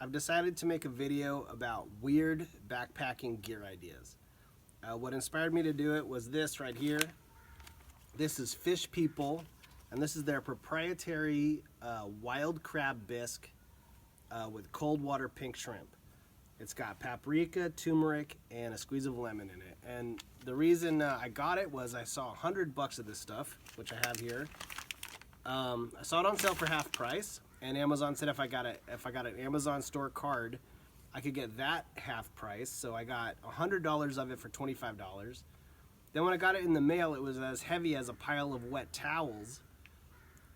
I've decided to make a video about weird backpacking gear ideas. What inspired me to do it was this right here. This is Fish People, and this is their proprietary wild crab bisque with cold water pink shrimp. It's got paprika, turmeric, and a squeeze of lemon in it. And the reason I got it was I saw $100 of this stuff, which I have here. I saw it on sale for half price, and Amazon said if I got an Amazon store card, I could get that half price. So I got $100 of it for $25. Then when I got it in the mail, it was as heavy as a pile of wet towels.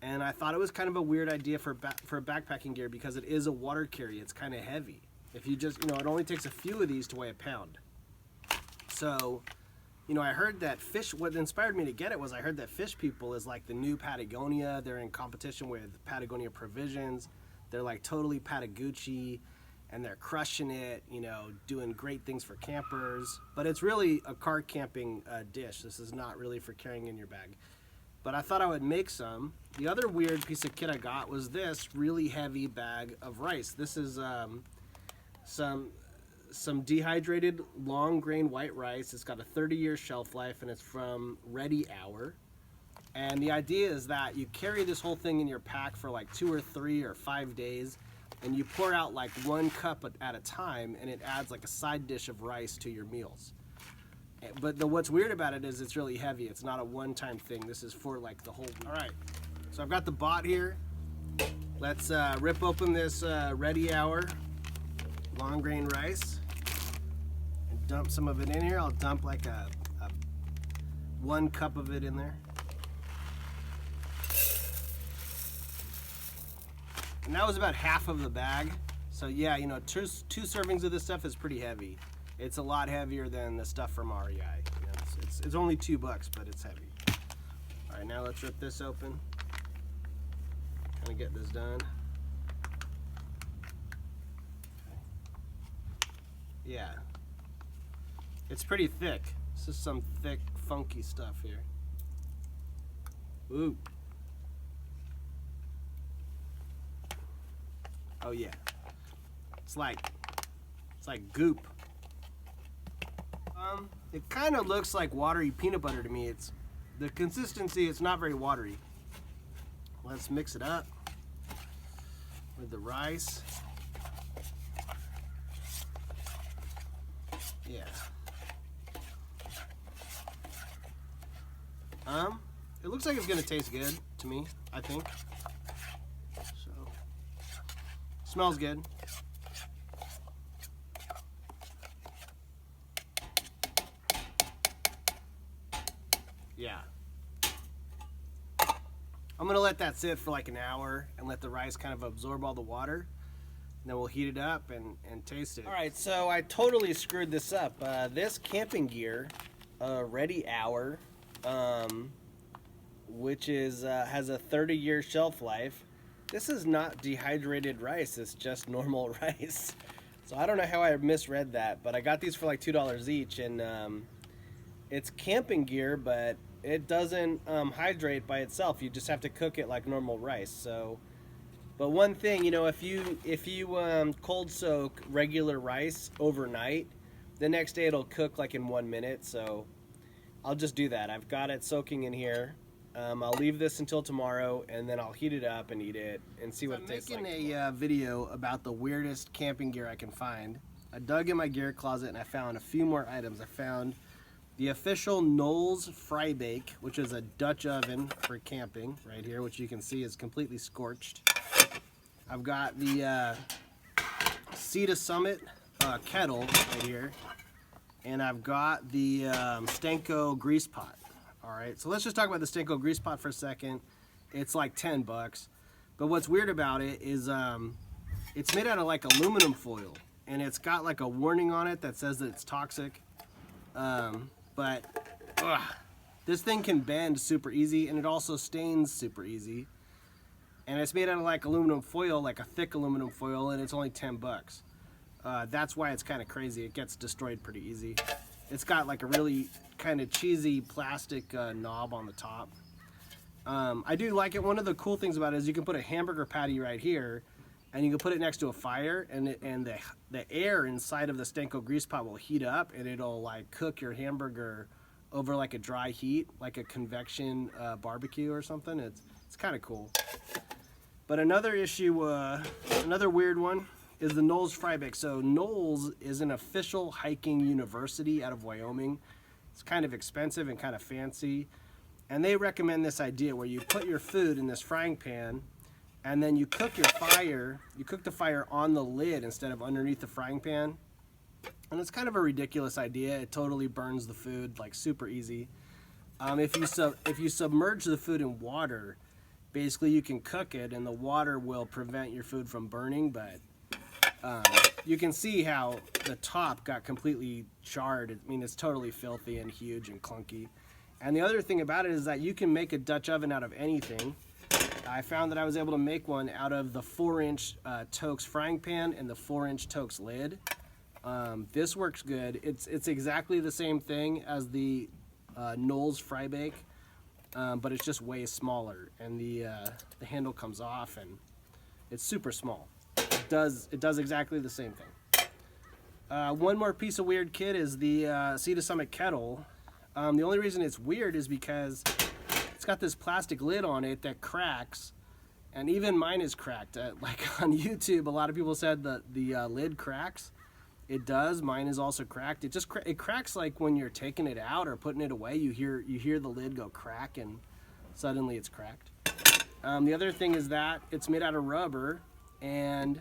And I thought it was kind of a weird idea for backpacking gear because it is a water carry. It's kind of heavy. If you just, it only takes a few of these to weigh a pound. So, I heard that what inspired me to get it was I heard that Fish People is like the new Patagonia. They're in competition with Patagonia Provisions. They're like totally Patagucci, and they're crushing it, doing great things for campers. But it's really a car camping dish. This is not really for carrying in your bag. But I thought I would make some. The other weird piece of kit I got was this really heavy bag of rice. This is some dehydrated long grain white rice. It's got a 30-year shelf life, and it's from Ready Hour. And the idea is that you carry this whole thing in your pack for like 2 or 3 or 5 days, and you pour out like 1 cup at a time, and it adds like a side dish of rice to your meals. But what's weird about it is it's really heavy. It's not a one-time thing. This is for like the whole week. All right, so I've got the bot here. Let's rip open this Ready Hour long grain rice and dump some of it in here. I'll dump like a 1 cup of it in there. And that was about half of the bag. So yeah, two servings of this stuff is pretty heavy. It's a lot heavier than the stuff from REI. It's only $2, but it's heavy. All right, now let's rip this open. Kind of get this done. Yeah, it's pretty thick. This is some thick, funky stuff here. Ooh. Oh yeah. It's like goop. It kind of looks like watery peanut butter to me. It's the consistency. It's not very watery. Let's mix it up with the rice. Yeah. It looks like it's gonna taste good to me, I think. So, smells good. Yeah. I'm gonna let that sit for like an hour and let the rice kind of absorb all the water. And then we'll heat it up and taste it. All right, so I totally screwed this up. This camping gear, Ready Hour, which is has a 30-year shelf life. This is not dehydrated rice. It's just normal rice. So I don't know how I misread that, but I got these for like $2 each, and it's camping gear, but it doesn't hydrate by itself. You just have to cook it like normal rice. So. But one thing, if you cold soak regular rice overnight, the next day it'll cook like in 1 minute. So I'll just do that. I've got it soaking in here. I'll leave this until tomorrow, and then I'll heat it up and eat it and see what it tastes like. I'm making a video about the weirdest camping gear I can find. I dug in my gear closet and I found a few more items. I found the official Knowles Fry Bake, which is a Dutch oven for camping right here, which you can see is completely scorched. I've got the Sea to Summit kettle right here, and I've got the Stenko grease pot. All right, so let's just talk about the Stenko grease pot for a second. It's like $10, but what's weird about it is it's made out of like aluminum foil, and it's got like a warning on it that says that it's toxic. But this thing can bend super easy, and it also stains super easy. And it's made out of like aluminum foil, like a thick aluminum foil, and it's only $10. That's why it's kind of crazy. It gets destroyed pretty easy. It's got like a really kind of cheesy plastic knob on the top. I do like it. One of the cool things about it is you can put a hamburger patty right here, and you can put it next to a fire, and the air inside of the Stenko grease pot will heat up, and it'll like cook your hamburger over like a dry heat, like a convection barbecue or something. It's kind of cool. But another issue, another weird one, is the Knowles fry bake. So Knowles is an official hiking university out of Wyoming. It's kind of expensive and kind of fancy, and they recommend this idea where you put your food in this frying pan, and then you cook the fire on the lid instead of underneath the frying pan. And it's kind of a ridiculous idea. It totally burns the food, like super easy. If you submerge the food in water, basically you can cook it and the water will prevent your food from burning, but you can see how the top got completely charred. I mean, it's totally filthy and huge and clunky. And the other thing about it is that you can make a Dutch oven out of anything. I found that I was able to make one out of the 4-inch Tokes frying pan and the 4-inch Tokes lid. This works good. It's exactly the same thing as the Knowles fry bake, but it's just way smaller, and the handle comes off, and it's super small. It does exactly the same thing. One more piece of weird kit is the Sea to Summit kettle. The only reason it's weird is because it's got this plastic lid on it that cracks, and even mine is cracked. Like on YouTube, a lot of people said that the lid cracks. It does. Mine is also cracked. It cracks like when you're taking it out or putting it away. You hear the lid go crack, and suddenly it's cracked. The other thing is that it's made out of rubber, and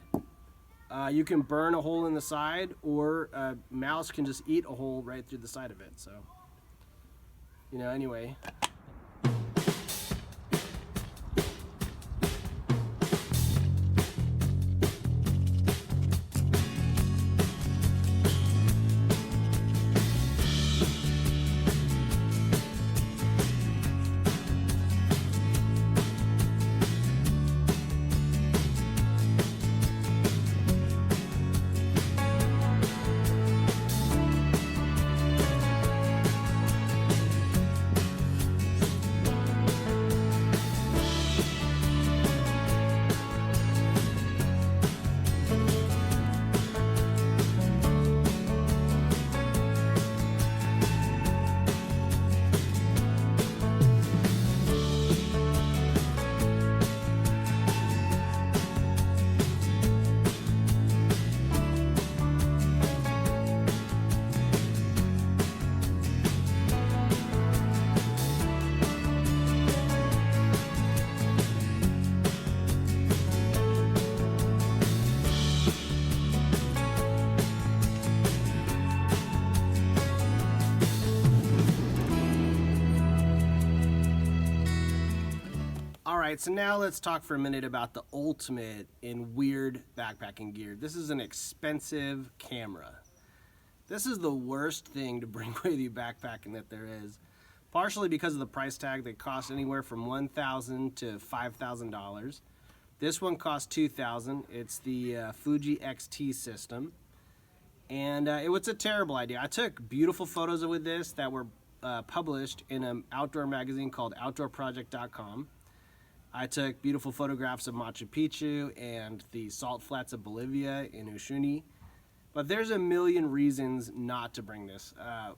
you can burn a hole in the side, or a mouse can just eat a hole right through the side of it. So, anyway. Alright, so now let's talk for a minute about the ultimate in weird backpacking gear. This is an expensive camera. This is the worst thing to bring with you backpacking that there is. Partially because of the price tag. They cost anywhere from $1,000 to $5,000. This one costs $2,000. It's the Fuji XT system. And it was a terrible idea. I took beautiful photos with this that were published in an outdoor magazine called OutdoorProject.com. I took beautiful photographs of Machu Picchu and the salt flats of Bolivia in Ushuni. But there's a million reasons not to bring this.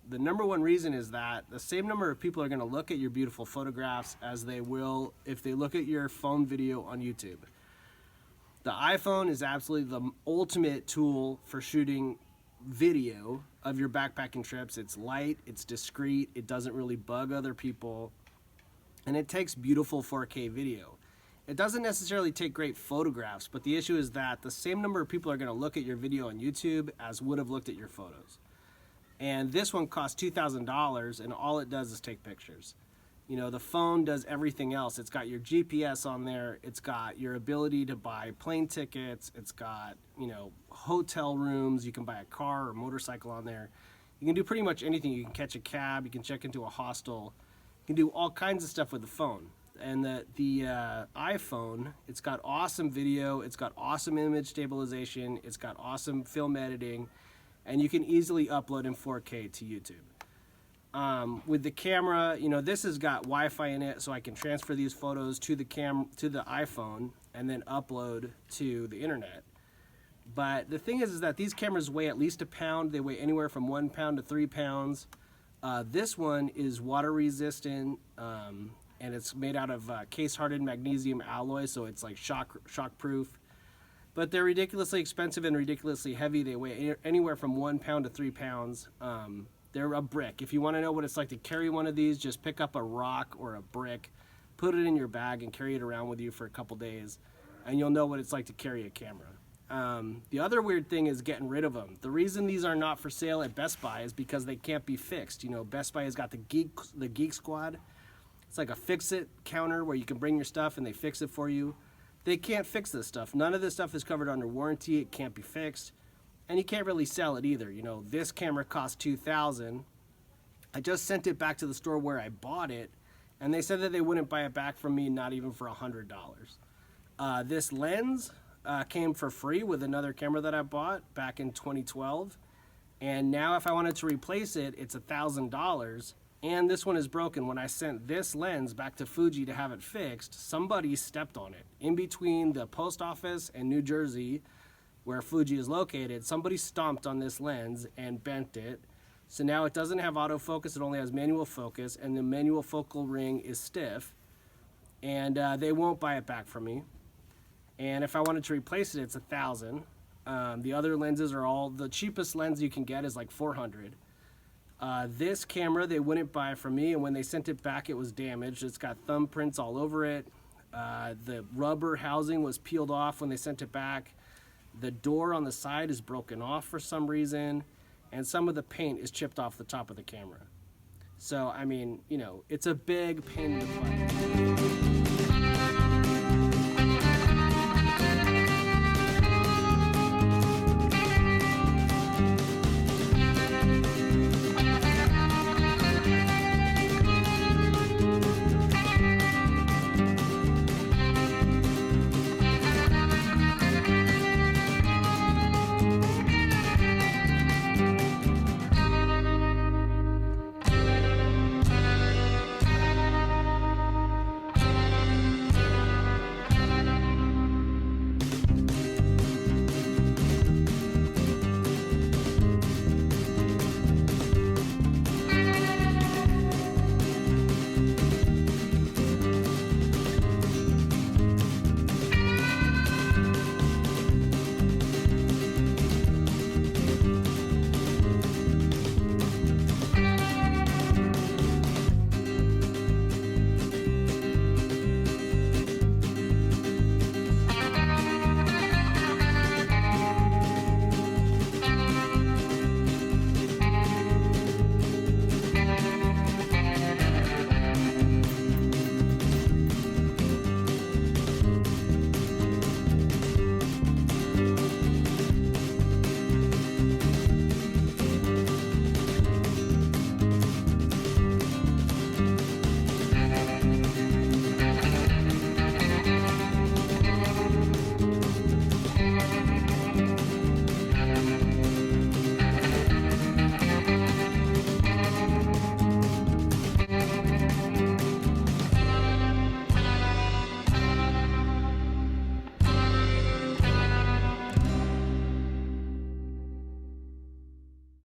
The number one reason is that the same number of people are going to look at your beautiful photographs as they will if they look at your phone video on YouTube. The iPhone is absolutely the ultimate tool for shooting video of your backpacking trips. It's light, it's discreet, it doesn't really bug other people, and it takes beautiful 4K video. It doesn't necessarily take great photographs, but the issue is that the same number of people are going to look at your video on YouTube as would have looked at your photos. And this one costs $2,000, and all it does is take pictures. You know, the phone does everything else. It's got your GPS on there. It's got your ability to buy plane tickets. It's got, you know, hotel rooms. You can buy a car or motorcycle on there. You can do pretty much anything. You can catch a cab. You can check into a hostel. You can do all kinds of stuff with the phone. And the iPhone, it's got awesome video. It's got awesome image stabilization. It's got awesome film editing. And you can easily upload in 4K to YouTube. With the camera, you know, this has got Wi-Fi in it, so I can transfer these photos to the iPhone, and then upload to the internet. But the thing is that these cameras weigh at least a pound. They weigh anywhere from 1 pound to 3 pounds. This one is water resistant, and it's made out of case-hardened magnesium alloy, so it's like shock proof. But they're ridiculously expensive and ridiculously heavy. They weigh anywhere from 1 pound to 3 pounds. They're a brick. If you want to know what it's like to carry one of these, just pick up a rock or a brick, put it in your bag, and carry it around with you for a couple days, and you'll know what it's like to carry a camera. The other weird thing is getting rid of them. The reason these are not for sale at Best Buy is because they can't be fixed. You know, Best Buy has got the Geek Squad. It's like a fix-it counter where you can bring your stuff and they fix it for you. They can't fix this stuff. None of this stuff is covered under warranty. It can't be fixed. And you can't really sell it either. You know, this camera cost $2,000. I just sent it back to the store where I bought it, and they said that they wouldn't buy it back from me, not even for $100. This lens came for free with another camera that I bought back in 2012. And now if I wanted to replace it, it's $1,000. And this one is broken. When I sent this lens back to Fuji to have it fixed, somebody stepped on it. In between the post office and New Jersey, where Fuji is located, somebody stomped on this lens and bent it. So now it doesn't have autofocus, it only has manual focus, and the manual focal ring is stiff. And they won't buy it back from me. And if I wanted to replace it, it's $1,000. The other lenses are all, the cheapest lens you can get is like $400. This camera they wouldn't buy from me, and when they sent it back it was damaged. It's got thumbprints all over it. The rubber housing was peeled off when they sent it back. The door on the side is broken off for some reason, and some of the paint is chipped off the top of the camera. So I mean, you know, it's a big pain in the butt.